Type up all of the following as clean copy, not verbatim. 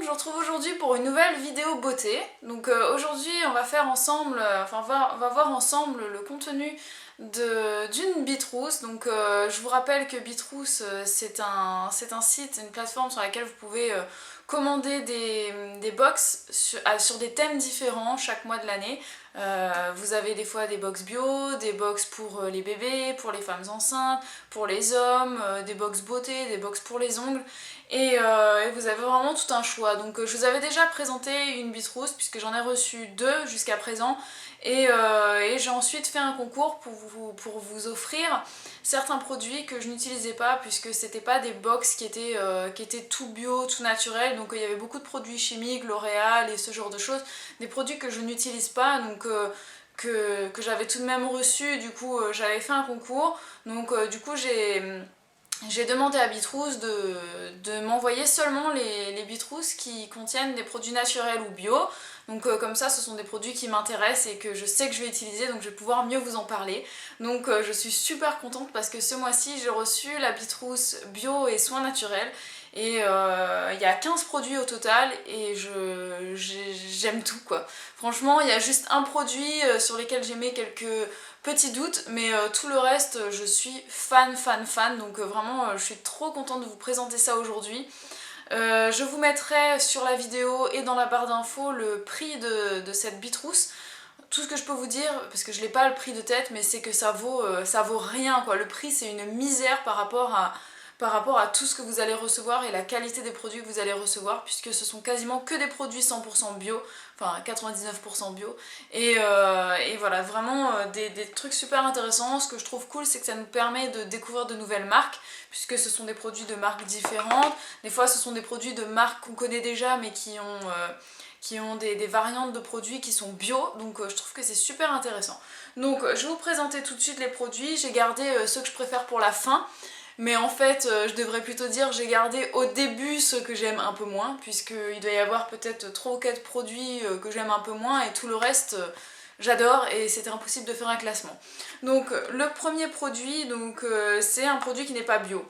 je vous retrouve aujourd'hui pour une nouvelle vidéo beauté. Donc aujourd'hui on va faire ensemble, on va voir ensemble le contenu d'une Bitroots. Donc je vous rappelle que Bitroots c'est un site, une plateforme sur laquelle vous pouvez commander des box sur des thèmes différents chaque mois de l'année. Vous avez des fois des box bio, des box pour les bébés, pour les femmes enceintes, pour les hommes, des box beauté, des box pour les ongles. Et vous avez vraiment tout un choix. Donc je vous avais déjà présenté une Bitroots puisque j'en ai reçu deux jusqu'à présent. Et j'ai ensuite fait un concours pour vous offrir certains produits que je n'utilisais pas puisque c'était pas des box qui étaient tout bio, tout naturel. Donc il y avait beaucoup de produits chimiques, L'Oréal et ce genre de choses. Des produits que je n'utilise pas, donc que j'avais tout de même reçu. Du coup j'avais fait un concours. Donc du coup j'ai demandé à Bitroots de m'envoyer seulement les Bitroots qui contiennent des produits naturels ou bio. Donc comme ça ce sont des produits qui m'intéressent et que je sais que je vais utiliser, donc je vais pouvoir mieux vous en parler. Donc je suis super contente parce que ce mois-ci j'ai reçu la Bitroots bio et soins naturels. Et il y a 15 produits au total et j'aime tout quoi. Franchement il y a juste un produit sur lequel j'ai mis quelques petits doutes, mais tout le reste je suis fan. Donc vraiment je suis trop contente de vous présenter ça aujourd'hui. Je vous mettrai sur la vidéo et dans la barre d'infos le prix de cette Bitroots. Tout ce que je peux vous dire, parce que je n'ai pas le prix de tête, mais c'est que ça vaut rien quoi. Le prix c'est une misère par rapport à tout ce que vous allez recevoir et la qualité des produits que vous allez recevoir, puisque ce sont quasiment que des produits 100% bio, enfin 99% bio, et voilà, vraiment des trucs super intéressants. Ce que je trouve cool, c'est que ça nous permet de découvrir de nouvelles marques, puisque ce sont des produits de marques différentes. Des fois ce sont des produits de marques qu'on connaît déjà, mais qui ont des variantes de produits qui sont bio, donc je trouve que c'est super intéressant. Donc je vais vous présenter tout de suite les produits. J'ai gardé ceux que je préfère pour la fin. Mais en fait, je devrais plutôt dire j'ai gardé au début ceux que j'aime un peu moins, puisqu'il doit y avoir peut-être 3 ou 4 produits que j'aime un peu moins, et tout le reste, j'adore, et c'était impossible de faire un classement. Donc le premier produit, c'est un produit qui n'est pas bio.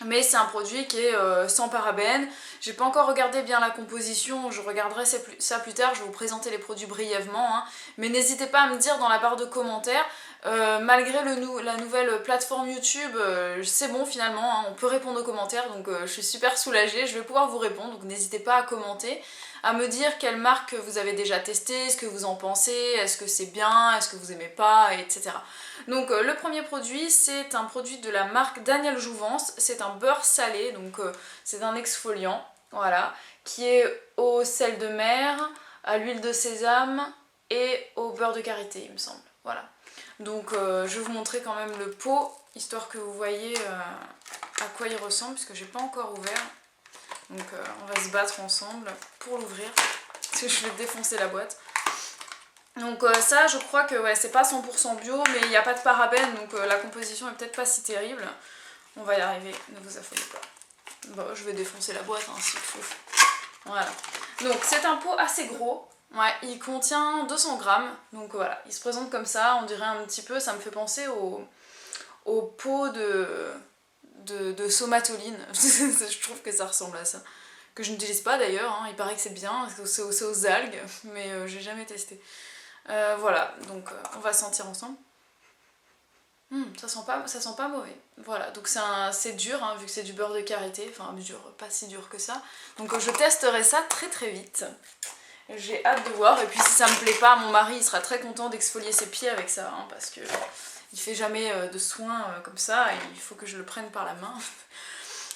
Mais c'est un produit qui est sans parabènes. J'ai pas encore regardé bien la composition, je regarderai ça plus tard, je vais vous présenter les produits brièvement. Hein. Mais n'hésitez pas à me dire dans la barre de commentaires, malgré la nouvelle plateforme YouTube, c'est bon finalement, hein, on peut répondre aux commentaires, donc je suis super soulagée, je vais pouvoir vous répondre, donc n'hésitez pas à commenter, à me dire quelle marque vous avez déjà testé, ce que vous en pensez, est-ce que c'est bien, est-ce que vous aimez pas, etc. Donc le premier produit, c'est un produit de la marque Daniel Jouvence, c'est un beurre salé, donc c'est un exfoliant, voilà, qui est au sel de mer, à l'huile de sésame et au beurre de karité, il me semble, voilà. Donc je vais vous montrer quand même le pot, histoire que vous voyez à quoi il ressemble, puisque j'ai pas encore ouvert. Donc on va se battre ensemble pour l'ouvrir, parce que je vais défoncer la boîte. Donc ça je crois que ouais, c'est pas 100% bio, mais il n'y a pas de parabènes, donc la composition est peut-être pas si terrible. On va y arriver, ne vous affolez pas. Bon, je vais défoncer la boîte hein, s'il faut. Voilà. Donc c'est un pot assez gros. Ouais, il contient 200 grammes, donc voilà, il se présente comme ça, on dirait un petit peu, ça me fait penser au pot de somatoline, je trouve que ça ressemble à ça, que je n'utilise pas d'ailleurs, hein. Il paraît que c'est bien, c'est aux algues, mais j'ai jamais testé. Voilà, donc on va sentir ensemble. Ça sent pas mauvais. Voilà, donc c'est dur, hein, vu que c'est du beurre de karité, enfin dur, pas si dur que ça. Donc je testerai ça très vite. J'ai hâte de voir, et puis si ça me plaît pas, mon mari il sera très content d'exfolier ses pieds avec ça, hein, parce que il fait jamais de soins comme ça, et il faut que je le prenne par la main.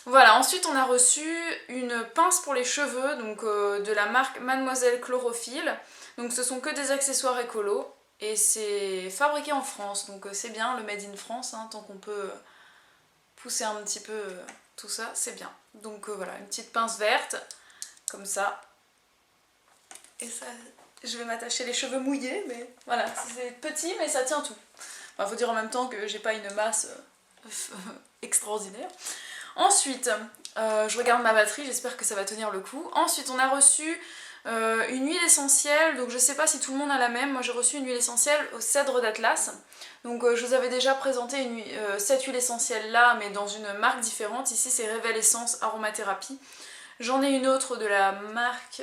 Voilà, ensuite on a reçu une pince pour les cheveux, donc de la marque Mademoiselle Chlorophylle. Donc ce sont que des accessoires écolos, et c'est fabriqué en France, donc c'est bien, le Made in France, hein, tant qu'on peut pousser un petit peu tout ça, c'est bien. Donc voilà, une petite pince verte, comme ça. Et ça, je vais m'attacher les cheveux mouillés, mais voilà, c'est petit mais ça tient tout. Enfin, faut dire en même temps que j'ai pas une masse extraordinaire. Ensuite, je regarde ma batterie, j'espère que ça va tenir le coup. Ensuite, on a reçu une huile essentielle, donc je sais pas si tout le monde a la même. Moi j'ai reçu une huile essentielle au cèdre d'Atlas. Donc je vous avais déjà présenté cette huile essentielle là, mais dans une marque différente. Ici c'est Révèle Essence Aromathérapie. J'en ai une autre de la marque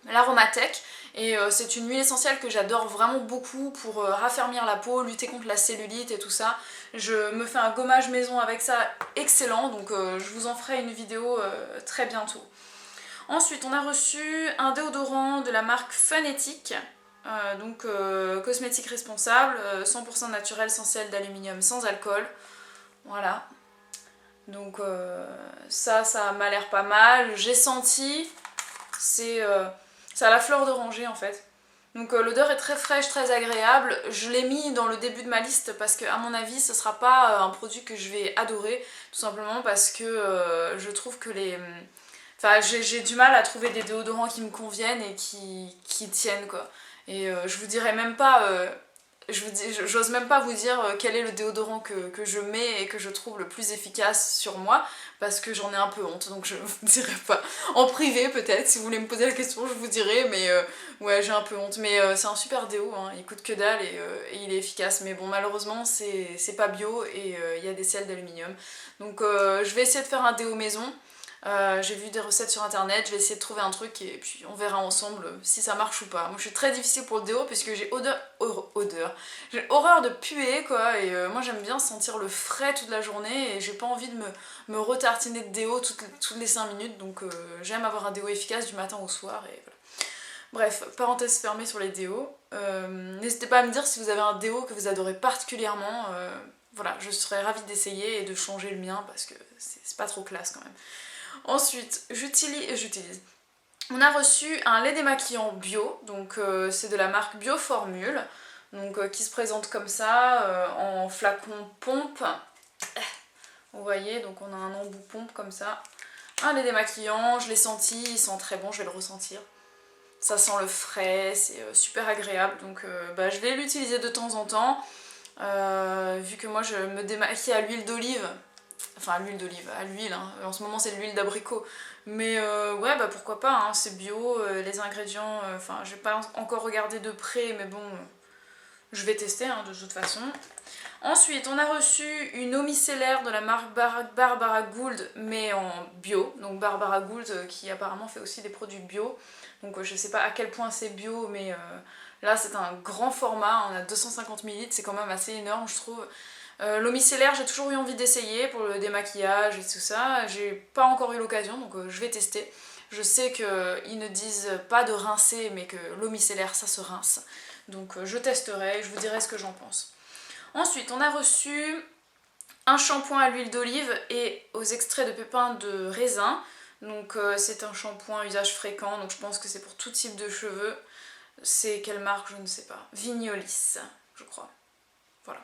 l'Aromatech et c'est une huile essentielle que j'adore vraiment beaucoup pour raffermir la peau, lutter contre la cellulite et tout ça. Je me fais un gommage maison avec ça excellent, donc je vous en ferai une vidéo très bientôt. Ensuite on a reçu un déodorant de la marque Funetic, donc cosmétique responsable, 100% naturel, sans sel d'aluminium, sans alcool. Voilà. Donc ça m'a l'air pas mal. J'ai senti, c'est à la fleur d'oranger en fait. Donc l'odeur est très fraîche, très agréable. Je l'ai mis dans le début de ma liste parce que à mon avis ce sera pas un produit que je vais adorer. Tout simplement parce que je trouve que les... Enfin j'ai du mal à trouver des déodorants qui me conviennent et qui tiennent quoi. Et je vous dirai même pas... J'ose même pas vous dire quel est le déodorant que je mets et que je trouve le plus efficace sur moi parce que j'en ai un peu honte, donc je vous dirai pas. En privé peut-être, si vous voulez me poser la question je vous dirai, mais ouais j'ai un peu honte. Mais c'est un super déo, hein. Il coûte que dalle et il est efficace, mais bon malheureusement c'est pas bio et il y a des sels d'aluminium. Donc je vais essayer de faire un déo maison. J'ai vu des recettes sur internet, je vais essayer de trouver un truc et puis on verra ensemble si ça marche ou pas. Moi je suis très difficile pour le déo puisque j'ai j'ai horreur de puer quoi et moi j'aime bien sentir le frais toute la journée et j'ai pas envie de me retartiner de déo toutes les 5 minutes donc j'aime avoir un déo efficace du matin au soir et voilà. Bref, parenthèse fermée sur les déos. N'hésitez pas à me dire si vous avez un déo que vous adorez particulièrement. Voilà, je serais ravie d'essayer et de changer le mien parce que c'est pas trop classe quand même. Ensuite, j'utilise. On a reçu un lait démaquillant bio, donc c'est de la marque Bioformule, donc qui se présente comme ça, en flacon pompe. Vous voyez, donc on a un embout pompe comme ça. Un lait démaquillant, je l'ai senti, il sent très bon, je vais le ressentir. Ça sent le frais, c'est super agréable, donc je vais l'utiliser de temps en temps. Vu que moi je me démaquille à l'huile d'olive, enfin à l'huile d'olive, à l'huile, hein. En ce moment c'est de l'huile d'abricot, mais ouais bah pourquoi pas, hein. C'est bio, les ingrédients, enfin j'ai pas encore regardé de près, mais bon, je vais tester hein, de toute façon. Ensuite on a reçu une eau micellaire de la marque Barbara Gould, mais en bio, donc Barbara Gould qui apparemment fait aussi des produits bio, donc je sais pas à quel point c'est bio, mais là c'est un grand format, on a 250 ml, c'est quand même assez énorme je trouve. L'eau micellaire, j'ai toujours eu envie d'essayer pour le démaquillage et tout ça. J'ai pas encore eu l'occasion, donc je vais tester. Je sais qu'ils ne disent pas de rincer, mais que l'eau micellaire, ça se rince. Donc je testerai et je vous dirai ce que j'en pense. Ensuite, on a reçu un shampoing à l'huile d'olive et aux extraits de pépins de raisin. Donc c'est un shampoing à usage fréquent, donc je pense que c'est pour tout type de cheveux. C'est quelle marque, je ne sais pas. Vignolis, je crois. Voilà.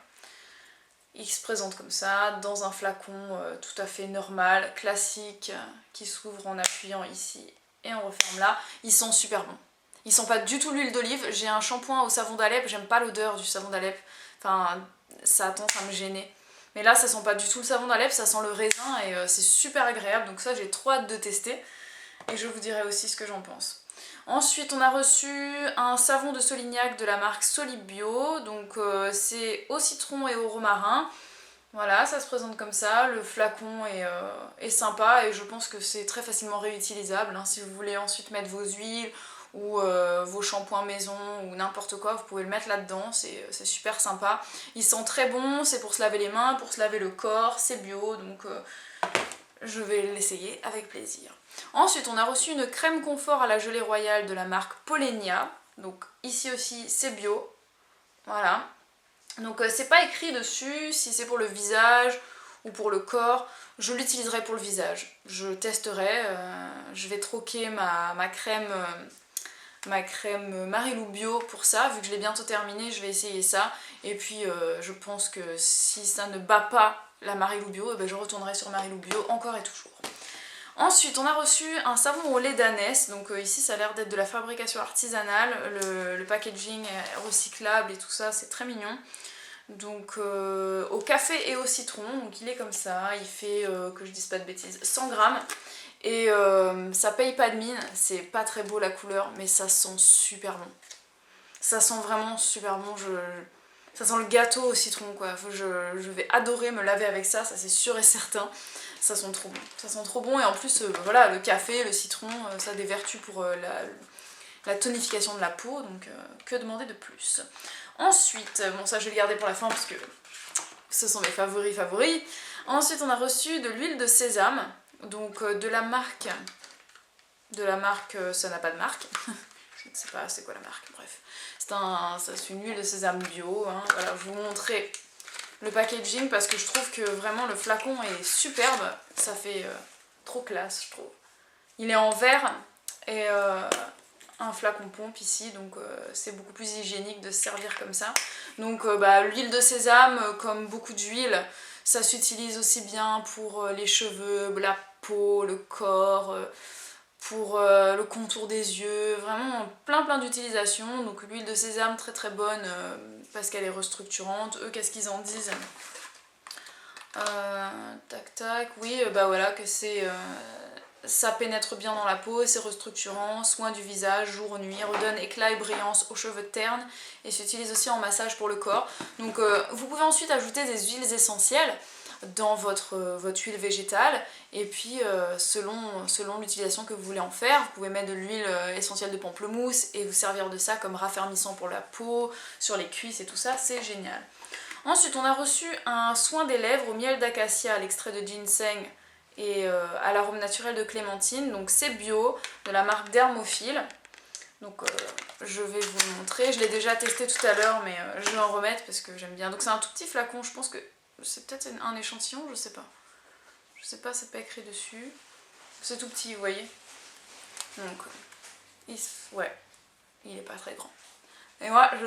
Il se présente comme ça, dans un flacon tout à fait normal, classique, qui s'ouvre en appuyant ici et on referme là. Il sent super bon. Il sent pas du tout l'huile d'olive. J'ai un shampoing au savon d'Alep, j'aime pas l'odeur du savon d'Alep. Enfin, ça a tendance à me gêner. Mais là, ça sent pas du tout le savon d'Alep, ça sent le raisin et c'est super agréable. Donc ça, j'ai trop hâte de tester. Et je vous dirai aussi ce que j'en pense. Ensuite, on a reçu un savon de Solignac de la marque Solibio, donc c'est au citron et au romarin. Voilà, ça se présente comme ça, le flacon est sympa et je pense que c'est très facilement réutilisable. Hein. Si vous voulez ensuite mettre vos huiles ou vos shampoings maison ou n'importe quoi, vous pouvez le mettre là-dedans, c'est super sympa. Il sent très bon, c'est pour se laver les mains, pour se laver le corps, c'est bio, donc je vais l'essayer avec plaisir. Ensuite, on a reçu une crème confort à la gelée royale de la marque Polenia. Donc ici aussi, c'est bio. Voilà. Donc c'est pas écrit dessus si c'est pour le visage ou pour le corps. Je l'utiliserai pour le visage. Je testerai. Je vais troquer ma crème Marilou Bio pour ça. Vu que je l'ai bientôt terminée, je vais essayer ça. Et puis je pense que si ça ne bat pas la Marilou Bio, je retournerai sur Marilou Bio encore et toujours. Ensuite, on a reçu un savon au lait d'ânesse, donc ici ça a l'air d'être de la fabrication artisanale, le packaging est recyclable et tout ça, c'est très mignon. Donc au café et au citron, donc il est comme ça, il fait, que je dise pas de bêtises, 100 grammes. Et ça paye pas de mine, c'est pas très beau la couleur, mais ça sent super bon. Ça sent vraiment super bon, ça sent le gâteau au citron quoi, je vais adorer me laver avec ça, ça c'est sûr et certain. ça sent trop bon. Ça sent trop bon et en plus, voilà, le café, le citron, ça a des vertus pour la tonification de la peau, donc que demander de plus. Ensuite, bon ça je vais le garder pour la fin parce que ce sont mes favoris. Ensuite on a reçu de l'huile de sésame, donc de la marque, ça n'a pas de marque, je ne sais pas c'est quoi la marque, bref. C'est une huile de sésame bio, hein. Voilà, je vais vous montrer le packaging parce que je trouve que vraiment le flacon est superbe, ça fait trop classe je trouve. Il est en verre et un flacon pompe ici, donc c'est beaucoup plus hygiénique de se servir comme ça. Donc l'huile de sésame, comme beaucoup d'huiles, ça s'utilise aussi bien pour les cheveux, la peau, le corps, pour le contour des yeux, vraiment plein d'utilisations. Donc l'huile de sésame très très bonne parce qu'elle est restructurante. Eux, qu'est-ce qu'ils en disent? Tac tac, oui, voilà, que ça pénètre bien dans la peau, c'est restructurant, soin du visage, jour, nuit, redonne éclat et brillance aux cheveux ternes et s'utilise aussi en massage pour le corps. Donc vous pouvez ensuite ajouter des huiles essentielles dans votre huile végétale et puis selon l'utilisation que vous voulez en faire, vous pouvez mettre de l'huile essentielle de pamplemousse et vous servir de ça comme raffermissant pour la peau, sur les cuisses et tout ça, c'est génial. Ensuite on a reçu un soin des lèvres au miel d'acacia à l'extrait de ginseng et à l'arôme naturel de clémentine, donc c'est bio, de la marque Dermophile. Donc je vais vous le montrer, je l'ai déjà testé tout à l'heure mais je vais en remettre parce que j'aime bien. Donc c'est un tout petit flacon, je pense que c'est peut-être un échantillon, je sais pas, c'est pas écrit dessus, c'est tout petit vous voyez. Donc ouais, il est pas très grand. Et moi je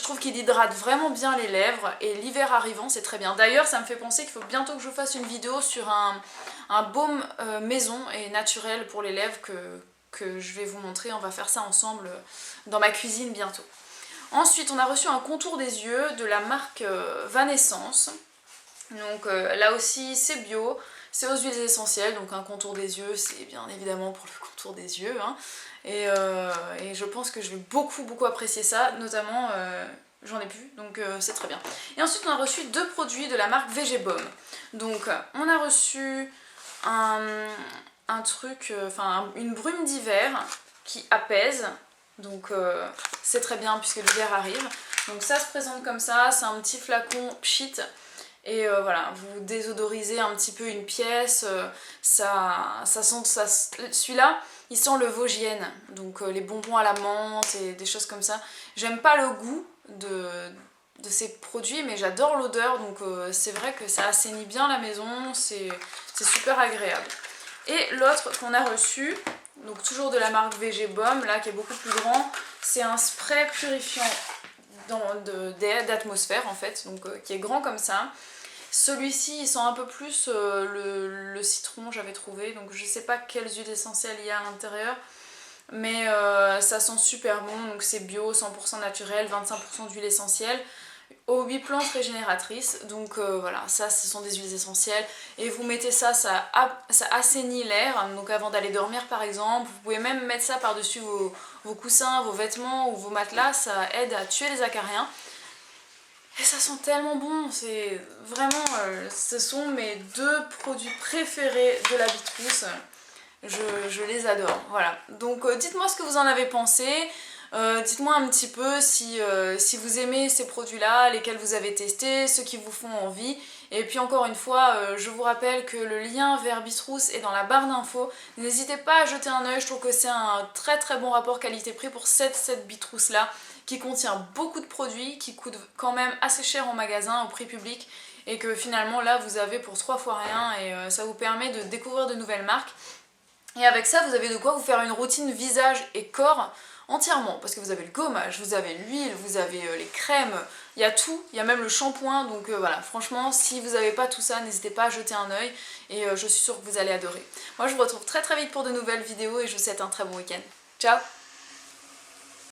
trouve qu'il hydrate vraiment bien les lèvres et l'hiver arrivant c'est très bien. D'ailleurs ça me fait penser qu'il faut bientôt que je fasse une vidéo sur un baume maison et naturel pour les lèvres que je vais vous montrer. On va faire ça ensemble dans ma cuisine bientôt. Ensuite on a reçu un contour des yeux de la marque Vanessence. Donc là aussi c'est bio, c'est aux huiles essentielles, donc un contour des yeux c'est bien évidemment pour le contour des yeux, hein. Et je pense que je vais beaucoup apprécier ça, notamment j'en ai plus, donc c'est très bien. Et ensuite on a reçu 2 produits de la marque Végébaume. Donc on a reçu un truc, une brume d'hiver qui apaise, donc c'est très bien puisque l'hiver arrive. Donc ça se présente comme ça, c'est un petit flacon pchit. Et voilà, vous désodorisez un petit peu une pièce, celui-là, il sent le Vosgienne, donc les bonbons à la menthe et des choses comme ça. J'aime pas le goût de ces produits, mais j'adore l'odeur, donc c'est vrai que ça assainit bien la maison, c'est super agréable. Et l'autre qu'on a reçu, donc toujours de la marque Végébaume, là qui est beaucoup plus grand, c'est un spray purifiant d'atmosphère en fait, donc qui est grand comme ça. Celui-ci il sent un peu plus le citron j'avais trouvé, donc je sais pas quelles huiles essentielles il y a à l'intérieur, mais ça sent super bon, donc c'est bio, 100% naturel, 25% d'huile essentielle, aux 8 plantes régénératrices, donc voilà, ça ce sont des huiles essentielles, et vous mettez ça assainit l'air, donc avant d'aller dormir par exemple, vous pouvez même mettre ça par-dessus vos coussins, vos vêtements ou vos matelas, ça aide à tuer les acariens. Et ça sent tellement bon, c'est vraiment, ce sont mes 2 produits préférés de la Bitrousse, je les adore, voilà. Donc dites-moi ce que vous en avez pensé, dites-moi un petit peu si vous aimez ces produits-là, lesquels vous avez testés, ceux qui vous font envie. Et puis encore une fois, je vous rappelle que le lien vers Bitrousse est dans la barre d'infos. N'hésitez pas à jeter un œil, je trouve que c'est un très bon rapport qualité-prix pour cette Bitrousse-là, qui contient beaucoup de produits, qui coûtent quand même assez cher en magasin, au prix public, et que finalement là vous avez pour 3 fois rien, et ça vous permet de découvrir de nouvelles marques. Et avec ça vous avez de quoi vous faire une routine visage et corps entièrement, parce que vous avez le gommage, vous avez l'huile, vous avez les crèmes, il y a tout, il y a même le shampoing, donc voilà, franchement si vous n'avez pas tout ça, n'hésitez pas à jeter un œil, et je suis sûre que vous allez adorer. Moi je vous retrouve très vite pour de nouvelles vidéos, et je vous souhaite un très bon week-end. Ciao!